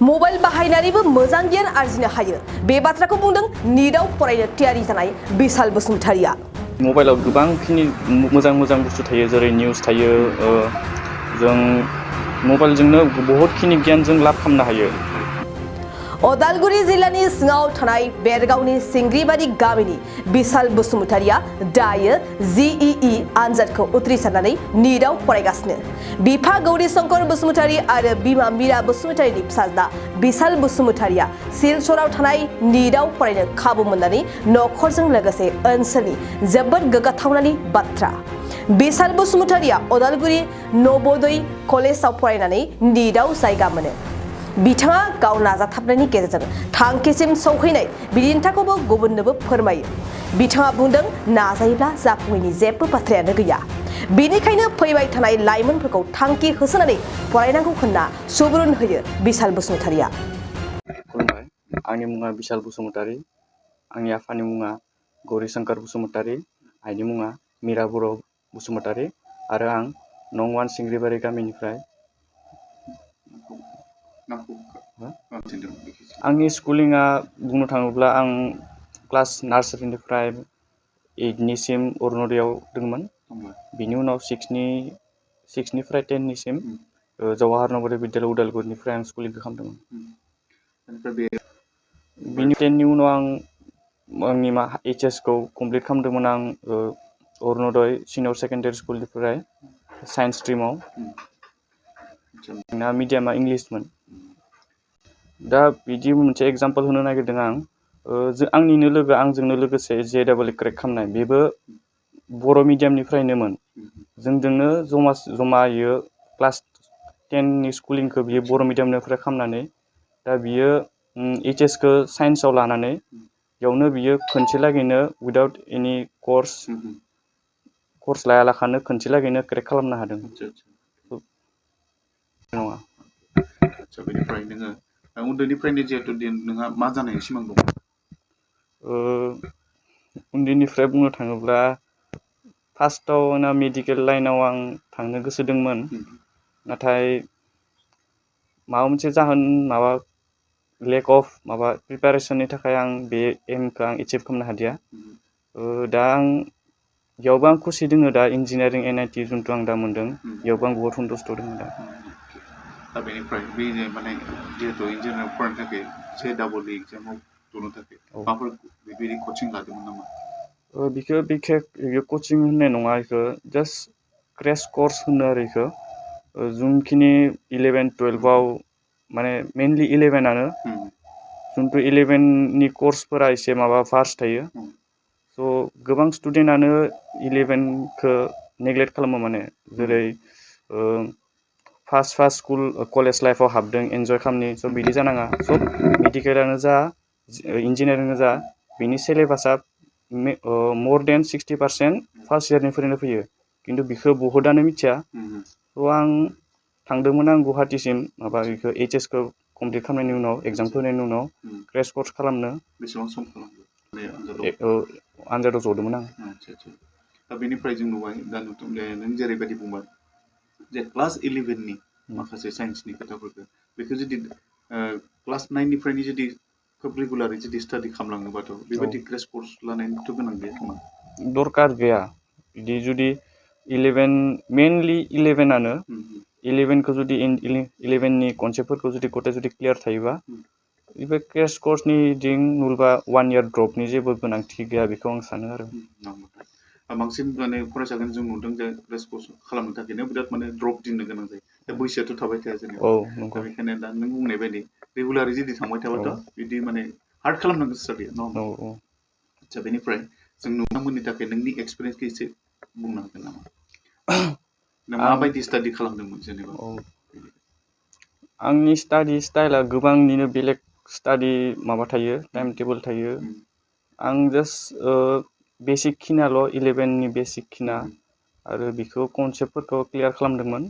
Mobile बाहायनानैबो मोजां गियान आरजिनो हायो बे बाथ्राखौ बुंदों नीटआव फरायनो थियारि जानाय बिशाल बसुमतारिया। मबाइलाव गोबांखिनि मोजां बुस्थु थायो जेरै निउस थायो जों मबाइलजोंनो बहुतखिनि गियान जों लाब खालामनो हायो। अदालगुरि जिल्लानि सिङाव थानाय बेरगावनि सिंग्रिबारि गामिनि बिशाल बसुमतारिया दायो JEE आनजादखौ उथ्रिसारनानै नीटआव फरायगासिनो। बिफा गौरी शंकर बसुमतारी आरो बिमा मीरा बसुमतारीनि फिसाज्ला बिशाल बसुमतारिया सिलचराव थानाय नीटआव फरायनो खाबु मोननानै नखरजों लोगोसे ओनसोलनि जोबोद गोग्गाथावनानि बाथ्रा। बिशाल बसुमतारिया अदालगुरि नवोदय कलेजाव फरायनानै नीटआव जायगा मोनो। बिथाङा गाव नाजाथाबनायनि गेजेरजों थांखिसिम सौहैनाय बिदिन्थिखौबो गुबुननोबो फोरमायो। बिथाङा बुंदों नाजायोब्ला जाफुङैनि जेबो बाथ्रायानो गैया। बेनिखायनो फैबाय थानाय लाइमोनफोरखौ थांखि होसोनानै फरायनांगौ होनना सुबुरुन होयो बिशाल बसुमतारिया। खुलुमबाय, आंनि मुङा बिशाल बसुमतारी, आंनि आफानि मुङा गौरी शंकर बसुमतारी, आइनि मुङा मीरा बर' बसुमतारी आरो आं नं 1 सिंग्रिबारि गामिनिफ्राय। आंनि स्कुलिंआ बुंनो थाङोब्ला आं क्लास नार्सारिनिफ्राय 8निसिम अरुण'दयाव दंमोन। बिनि उनाव 6निफ्राय 10निसिम जवाहर नवोदय विद्यालय उदालगुरिनिफ्राय आं स्कुलिंखौ खालामदोंमोन। बिनि 10नि उनाव आं आंनि HS खौ कमप्लिट खालामदोंमोन आं अरुण'दय सिनियर सेकेन्डारि स्कुलनिफ्राय साइन्स स्ट्रिमाव। आंना मिडियामा इंलिसमोन। दा बिदि मोनसे एग्जाम्पल होनो नागिरदों आं आंनिनो लोगो आंजोंनो लोगोसे JEE क्रेक खालामनाय बेबो बर' मिडियामनिफ्रायनोमोन। जोंजोंनो जमायो क्लास 10नि स्कुलिंखौ बियो बर' मिडियामनिफ्राय खालामनानै दा बियो HS खौ साइन्सआव लानानै बेयावनो बियो खनसे लागैनो उइदाउट एनि कर्स लायालाखानो खनसे लागैनो क्रेक खालामनो हादों। नङा। बेनिफ्राय नोङो उन्दैनिफ्रायनो जिहेतु नोंहा मा जानायनि सिमां दं? उन्दैनिफ्राय बुंनो थाङोब्ला फार्स्टआव आंना मेडिकेल लाइनाव आं थांनो गोसो दंमोन, नाथाय माबा मोनसे जाहोन लेक अफ प्रिपारेसननि थाखाय आं बे एमखौ आं एचिभ खालामनो हादिया। दा बेयावबो आं खुसि दङ दा इन्जिनियारिं NIT जिथु आं दा मोन्दों बेयावबो आं बहुत सन्तुष्ट दङ दा। दा बेनिफ्राय बे माने जिहेतु इन्जिनियारिं फरायनो थाखाय JEE एग्जामाव जनो थाखाय माबाफोर बेबायदि कचिं लादोंमोन नामा? बिखौ बिखेख कचिं होननाय नङा, बेखौ जास्ट क्रेश कर्स होनो आरो बेखौ जोंखिनि 11-12आव माने मेनलि 11आनो जिथु 11नि कर्सफोरा एसे फार्स्ट थायो। स' गोबां स्टुडेन्टआनो 11खौ नेग्लेक्ट खालामो माने जेरै फार्स्ट स्कुल कलेज लाइफआव हाबदों एन्जय खालामनि स' बिदि जानाङा। सब मेडिकेलानो जा इन्जिनियारिंआनो जा बिनि सिलेबासा more than 60% फार्स्ट इयारनिफ्रायनो फैयो, खिन्थु बिखौ बहुतआनो मिथिया। स' आं थांदोंमोन गुवाहाटिसिम बेखौ HS खौ कमप्लिट खालामनायनि उनाव एग्जाम होनायनि उनाव क्रेश कर्स खालामनो। बेसेबां सम खालामदों आनजादाव जदोंमोन आं। दा बेनिफ्राय जों नुबाय दा नों जेरैबायदि बुंबाय जे क्लास 11नि माखासे साइन्सनि खोथाफोरखौ बेखौ जुदि क्लास 9निफ्रायनो जुदि खोब रेगुलारै जुदि स्टाडि खालामलाङोबाथ' बेबायदि क्रेश कर्स लानायनिथ' गोनां गैया खोमा? दरकार गैया। बिदि जुदि 11 मेनलि 11आनो 11खौ जुदि 11नि कनसेप्टफोरखौ जुदि गथाय जुदि क्लियार थायोबा बे क्रेश कर्सनि नुबा 1 इयार ड्रपनि जेबो गोनांथि गैया बेखौ आं सानो आरो। बांसिन माने फरायसालियाव जों नुदों जे क्रेश कर्स खालामनो थाखायनो बिराद माने ड्रप दिननो गोनां जायो। दा बैसोआथ' थाबाय थाया जेनेबा। दा बेखायनो दा नों बुंनाय बायदि रेगुलारै जुदि थांबाय थाबाथ' बिदि माने हार्ड खालामनांगौ स्टाडिया नङा होमबा? आচ্ছা, बेनिफ्राय जों नोंथांमोननि थाखाय नोंनि एक्सपिरियेन्सखौ एसे बुंनो हागोन नामा? नों माबायदि स्टाडि खालामदोंमोन जेनेबा? आंनि स्टाडि स्टाइला गोबांनिनो बेलेग स्टाडि थायो, टाइम टेबोल थायो। आं जास्ट बेसिक खिनाल' 11नि बेसिक खिना आरो बिखौ कनसेप्टफोरखौ क्लियार खालामदोंमोन।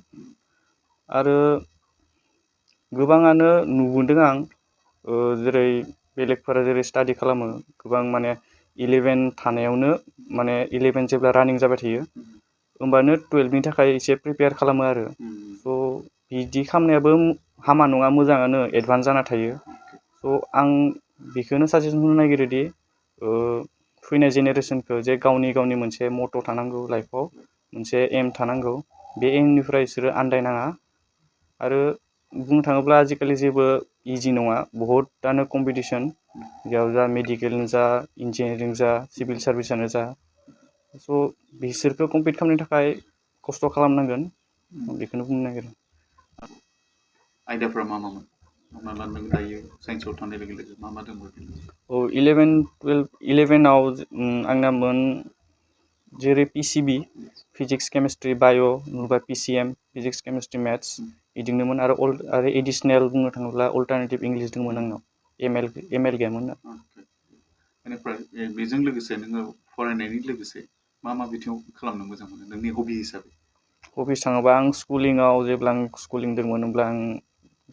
आरो गोबाङानो नुबोदों आं जेरै बेलेगफोरा जेरै स्टाडि खालामो गोबां माने 11 थानायावनो माने 11 जेब्ला रानिं जाबाय थायो होमबानो 12नि थाखाय एसे प्रिपेयार खालामो आरो। स' बिदि खालामनायाबो हामा नङा मोजाङानो एडभान्स जाना थायो स' आं बेखौनो साजेसन होनो नागिरोदि फैनाय जेनेरेसनखौ जे गावनि मोनसे मट' थानांगौ लाइफआव मोनसे एम थानांगौ बे एमनिफ्राय बिसोरो आन्दायनाङा आरो बुंनो थाङोब्ला आजिखालि जेबो इजि नङा बहुतआनो कम्पिटिसन बेयाव जा मेडिकेलनो जा इन्जिनियारिं जा सिभिल सार्भिसानो जा स' बिसोरखौ कम्पिट खालामनो थाखाय खस्थ' खालामनांगोन बेखौनो बुंनो नागिरो आयदाफ्रा मा मामोन हमना ला नों दायो साइन्सआव थांनाय लोगो लोगो मा दंमोन औ 11आव आंनामोन जेरै PCB फिजिक्स केमिस्ट्रि बाय' नङाबा PCM फिजिक्स केमिस्ट्रि मेथ्स बिदिनोमोन आरो एडिसनेल बुंनो थाङोब्ला अल्टारनेटिभ इंलिस दंमोन आंनाव ML गैयामोन बेनिफ्राय बेजों लोगोसे नोङो फरायनायनि लोगोसे मा बिथिङाव खालामनो मोजां मोनो नोंनि हबि हिसाबै अफिस थाङोबा आं स्कुलिङाव जेब्ला आं स्कुलिं दंमोन होमब्ला आं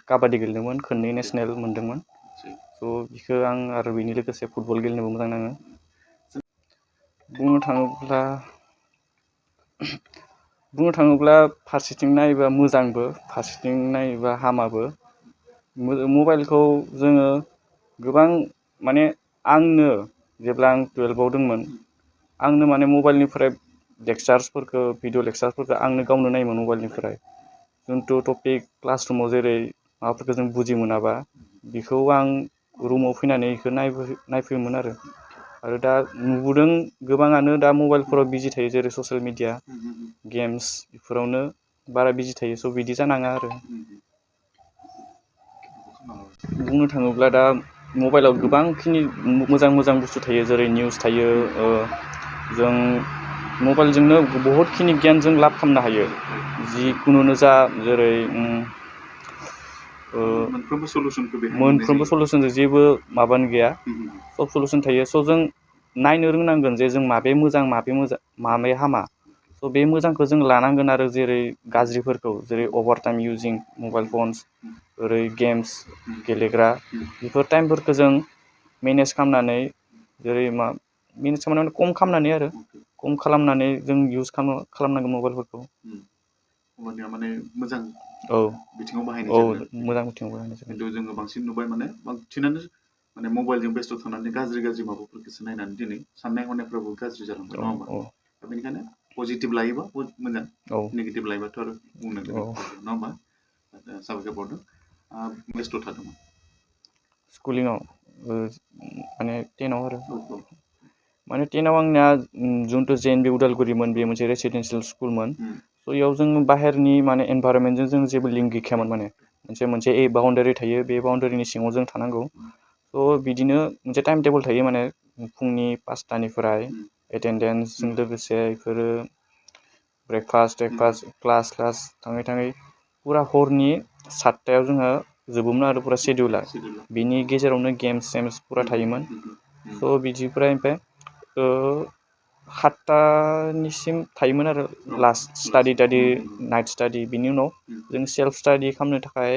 काबादि गेलेदोंमोन खननै नेसनेल मोनदोंमोन स' बिखौ आं आरो बेनि लोगोसे फुटबल गेलेनोबो मोजां नाङो बुंनो थाङोब्ला फारसेथिं नायोबा मोजांबो फारसेथिं नायोबा हामाबो मबाइलखौ जोङो गोबां माने आंनो जेब्ला आं 12आव दंमोन आंनो माने मबाइलनिफ्राय लेक्सार्सफोरखौ भिडिअ लेक्सार्सफोरखौ आंनो गावनो नायोमोन मबाइलनिफ्राय जिथु टपिक क्लासरुमाव जेरै माबाफोरखौ जों बुजि मोनाबा बेखौ आं रुमाव फैनानै बेखौ नायफैयोमोन आरो दा नुबोदों गोबाङानो दा मबाइलफोराव बिजि थायो जेरै ससियेल मिडिया गेम्स बेफोरावनो बारा बिजि थायो स' बिदि जानाङा आरो बुंनो थाङोब्ला दा मबाइलाव गोबांखिनि मोजां बुस्थु थायो जेरै निउस थायो जों मबाइलजोंनो बहुतखिनि गियान जों लाब खालामनो हायो जिखुनुनो जा जेरै मोनफ्रोमबो सलुसनजों जेबो माबानो गैया सब सलुसन थायो स' जों नायनो रोंनांगोन जे जों माबे मोजां माबे हामा स' बे मोजांखौ जों लानांगोन आरो जेरै गाज्रिफोरखौ जेरै अभार टाइम इउजिं मबाइल फन्स ओरै गेम्स गेलेग्रा बेफोर टाइमफोरखौ जों मेनेज खालामनानै जेरै मेनेज खालामनानै खम खालामनानै आरो खम खालामनानै जों इउस खालामनांगोन मबाइलफोरखौ माने मोजां बिथिङाव बाहायनाय मोजां बिथिङाव बाहायनाय जागोन खिन्थु जोङो बांसिन नुबाय बांसिनानो माने मबाइलजों बेस्थ' थानानै गाज्रि माबाफोरखौसो नायनानै दिनै साननाय हनायफ्राबो गाज्रि जालांबाय नङा होमबा दा बेनिखायनो पजिटिभ लायोबा मोजां नेगेटिभ लायोबाथ' आरो बुंनो गोनां नङा होमबा साबायखर बावदों बेस्थ' थादोंमोन स्कुलिङाव माने 10आव आरो माने 10आव आंनिया जिथु JNB उदालगुरिमोन बे मोनसे रेसिडेन्सियेल स्कुलमोन स' बेयाव जों बाहेरनि माने एनभाइरनमेन्टजों जों जेबो लिंक गैखायामोन माने मोनसे बाउण्डारि थायो बे बाउण्डारिनि सिङाव जों थानांगौ स' बिदिनो मोनसे टाइम टेबोल थायो माने फुंनि 5टानिफ्राय एटेन्डेन्सजों लोगोसे बेफोरो ब्रेकफास्ट क्लास थाङै फुरा हरनि 7टायाव जोङो जोबोमोन आरो फुरा सिडिउला बिनि गेजेरावनो गेम्स फुरा थायोमोन स' बिदिफ्राय ओमफ्राय 7टानिसिम थायोमोन आरो लास्ट स्टाडि नाइट स्टाडि बिनि उनाव जों सेल्फ स्टाडि खालामनो थाखाय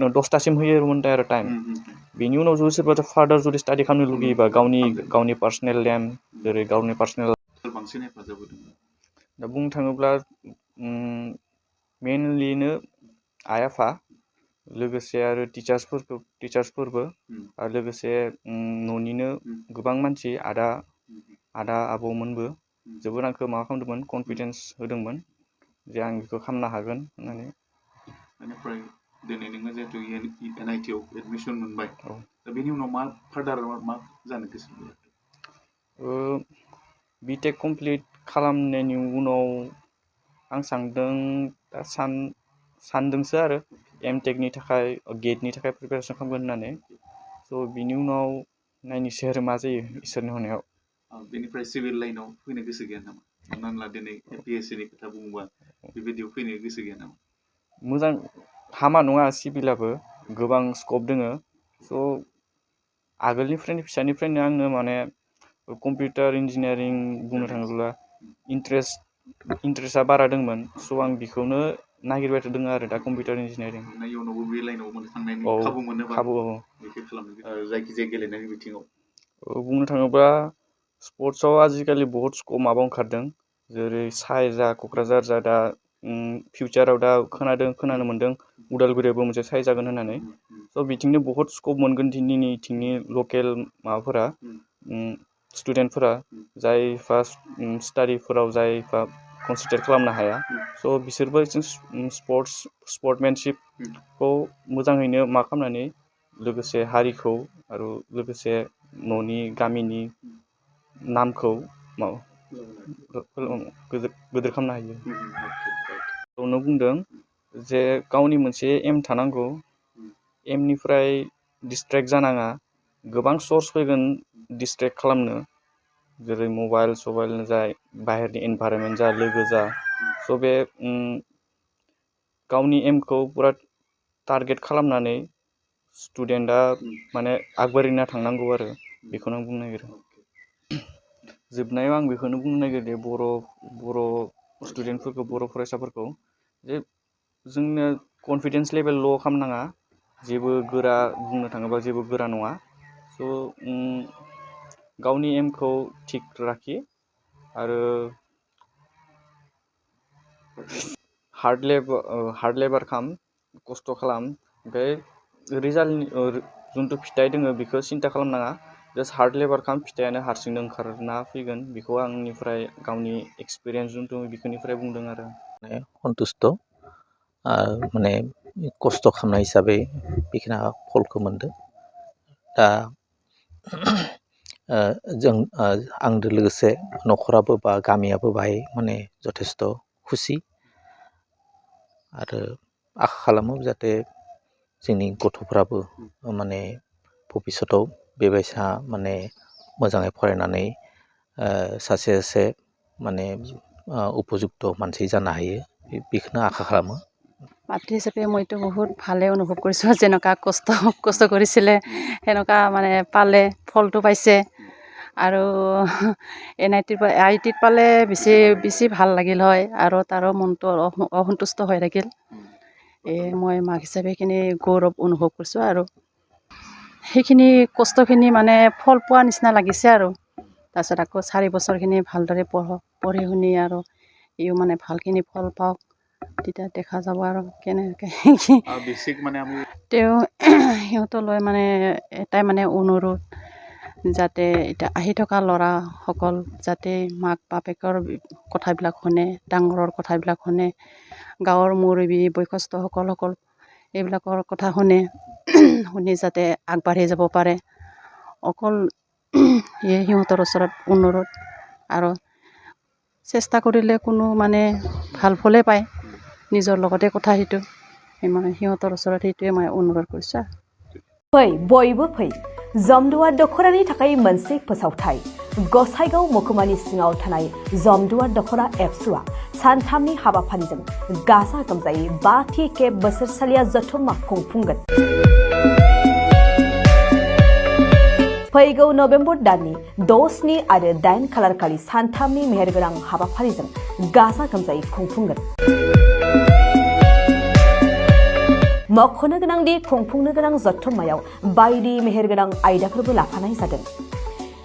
10टासिम होयोमोन आरो टाइम बेनि उनाव जुदि सोरबा फार्दार जुदि स्टाडि खालामनो लुगैयोबा गावनि पार्सनेल लेम्प जेरै गावनि पार्सनेल बांसिन हेफाजाब होदों दा बुंनो थाङोब्ला मेनलिनो आइ आफा लोगोसे आरो टिचार्सफोरबो आरो लोगोसे न'निनो गोबां मानसि आदा आबौमोनबो जोबोद आंखौ माबा खालामदोंमोन कनफिडेन्स होदोंमोन जे आं बेखौ खालामनो हागोन होननानै बेनिफ्राय दिनै नोङो जिहेतु NIT आव एडमिसन मोनबाय दा बेनि उनाव मा फार्दार मा जानो गोसो BTech कमप्लिट खालामनायनि उनाव आं सानदोंसो आरो MTechनि थाखाय गेटनि थाखाय प्रिपेरेसन खालामगोन होननानै स' बिनि उनाव नायनोसै आरो मा जायो इसोरनि अननायाव बेनिफ्राय सिभिल लाइनाव फैनो गोसो गैया नामा हमनानै ला दिनै APSCनि खोथा बुङोबा बेबायदियाव फैनो गोसो गैया नामा मोजां हामा नङा सिभिलाबो गोबां स्कप दोङो स' आगोलनिफ्रायनो फिसानिफ्रायनो आंनो माने कम्पिउटार इन्जिनियारिं बुंनो थाङोब्ला इन्ट्रेस्टआ बारा दंमोन स' आं बेखौनो नागिरबाय थादों आरो दा कम्पिउटार इन्जिनियारिं इयुनावबो बे लाइनाव थांनायनि खाबु मोनोबा बेखौ खालामनो जायखिजाया गेलेनायनि बिथिङाव बुंनो थाङोब्ला स्पर्ट्सआव आजिखालि बहुत स्कप माबा ओंखारदों जेरै साइ जा क'क्राझार जा दा फिउचाराव दा खोनानो मोन्दों उदालगुरियावबो मोनसे साइ जागोन होननानै स' बिथिंनो बहुत स्कप मोनगोन दिनैनिथिंनि लकेल माबाफोरा स्टुडेन्टफोरा जायफा स्टाडिफोराव जायफा कनसेन्ट्रेट खालामनो हाया स' बिसोरबो स्पर्टमेनशिपखौ मोजाङैनो मा खालामनानै लोगोसे हारिखौ आरो लोगोसे न'नि गामिनि नामखौ गोदोर खालामनो हायो बेयावनो बुंदों जे गावनि मोनसे एम थानांगौ एमनिफ्राय डिसट्रेक्ट जानाङा गोबां सर्स फैगोन डिसट्रेक्ट खालामनो जेरै मबाइल सबाइल जा बाहेरनि एनभाइरनमेन्ट जा लोगो जा स' बे गावनि एमखौ पुरा टारगेट खालामनानै स्टुडेन्टआ माने आगबारिना थांनांगौ आरो बेखौनो आं बुंनो नागिरो जोबनायाव आं बेखौनो बुंनो नागिरो बर' स्टुडेन्टफोरखौ बर' फरायसाफोरखौ जे जोंनो कनफिडेन्स लेभेल ल' खालामनाङा जेबो गोरा बुंनो थाङोबा जेबो गोरा नङा स' गावनि एमखौ थिग लाखि आरो हार्ड लेबार खालाम खस्थ' खालाम ओमफ्राय रिजाल्टनि जिथु फिथाइ दोङो बेखौ सिन्था खालामनाङा जास्ट हार्ड लेबार खालाम फिथाइयानो हारसिंनो ओंखारना फैगोन बेखौ आंनिफ्राय गावनि एक्सपिरियेन्स जिथु बेखौनिफ्राय बुंदों आरो सन्तुष्ट माने खस्थ' खालामनाय हिसाबै बेखिना फलखौ मोनदों दा जों आंजों लोगोसे न'खराबो बा गामियाबो बाहाय माने जथेस्थ' खुसि आरो आखा खालामो जाहाथे जोंनि गथ'फ्राबो माने भबिस्वतआव बेबायसा माने मोजाङै फरायनानै सासे माने উপযুক্ত मानसि जानो हायो बेखौनो आखा खालामो মাতৃ হিচাপে মইতো বহুত ভালে অনুভৱ কৰিছোঁ যেনেকুৱা কষ্ট কৰিছিলে সেনেকুৱা মানে পালে ফলটো পাইছে আৰু NIT পালে বেছি ভাল লাগিল হয় আৰু তাৰো মনটো অসন্তুষ্ট হৈ থাকিল মই মাক হিচাপে সেইখিনি গৌৰৱ অনুভৱ কৰিছোঁ আৰু সেইখিনি কষ্টখিনি মানে ফল পোৱা নিচিনা লাগিছে আৰু তাৰপিছত আকৌ 4 বছৰখিনি ভালদৰে পঢ়ি শুনি আৰু ইও মানে ভালখিনি ফল পাওক তেতিয়া দেখা যাব আৰু কেনেকৈ তেওঁ সিহঁতলৈ মানে এটাই মানে অনুৰোধ যাতে এতিয়া আহি থকা ল'ৰাসকল যাতে মাক বাপেকৰ কথাবিলাক শুনে ডাঙৰৰ কথাবিলাক শুনে গাঁৱৰ মুৰব্বী বয়সস্থসকল এইবিলাকৰ কথা শুনি যাতে আগবাঢ়ি যাব পাৰে অকল সিহঁতৰ ওচৰত অনুৰোধ আৰু চেষ্টা কৰিলে কোনো মানে ভাল ফলে পায় নিজৰ লগতে কথা সেইটো মানে সিহঁতৰ ওচৰত সেইটোৱে মই অনুৰোধ কৰিছোঁ फै बयबो फै जमदुवार दख'रानि थाखाय मोनसे फोसावथाय गसाइगाव महकुमानि सिङाव थानाय जमदुवार दख'रा एबसुआ सानथामनि हाबाफारिजों गाजा गोमजायै 5थि खेब बोसोरसालिया जथुम्मा खुंफुंगोन फैगौ नभेम्बर दाननि 6, 7 आरो 8 खालारखालि सानथामनि मेहेरगोनां हाबाफारिजों गाजा गोमजायै खुंफुंगोन मख'नो गोनांदि खुंफुंनो गोनां जथुम्मायाव बायदि मेहेरगोनां आयदाफोरबो लाफानाय जादों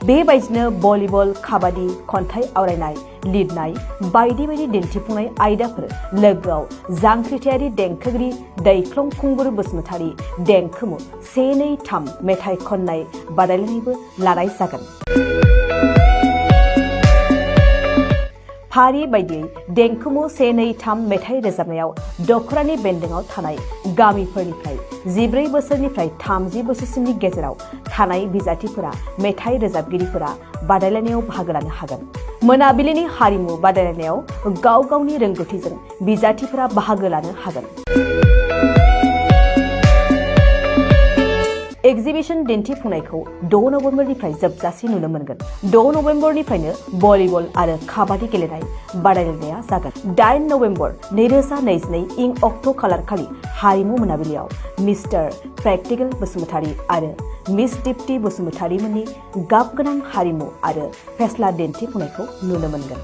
बेबायदिनो भलिबल काबादि खन्थाइ आवरायनाय लिरनाय बायदि दिन्थिफुंनाय आयदाफोर लोगोआव जांख्रिथायारि देंखोगिरि दैख्लं खुंगुर बसुमतारी देंखोमु 1, 2, 3 मेथाइ खननाय बादायलायनायबो लानाय जागोन फारि बायदियै देंखोमु 1, 2, 3 मेथाइ रोजाबनायाव दख'रानि बेन्दोङाव थानाय गामिफोरनिफ्राय 14 बोसोरनिफ्राय 30 बोसोरसिमनि गेजेराव थानाय बिजाथिफोरा मेथाइ रोजाबगिरिफोरा बादायलायनायाव बाहागो लानो हागोन मोनाबिलिनि हारिमु बादायलायनायाव गाव गावनि रोंगौथिजों बिजाथिफोरा बाहागो लानो हागोन एक्जिबिशन दिन्थिफुंनायखौ 6 नभेम्बरनिफ्राय जोबजासिम नुनो मोनगोन 6 नभेम्बरनिफ्रायनो भलिबल आरो काबादि गेलेनाय बादायलायनाया जागोन 8 नभेम्बर 2022 इं अक्ट' खालारखालि हारिमु मोनाबिलियाव मिस्टार प्रेक्टिकल बसुमतारी आरो मिस दीप्ति बसुमतारीमोननि गाबगोनां हारिमु आरो फेस्ला दिन्थिफुंनायखौ नुनो मोनगोन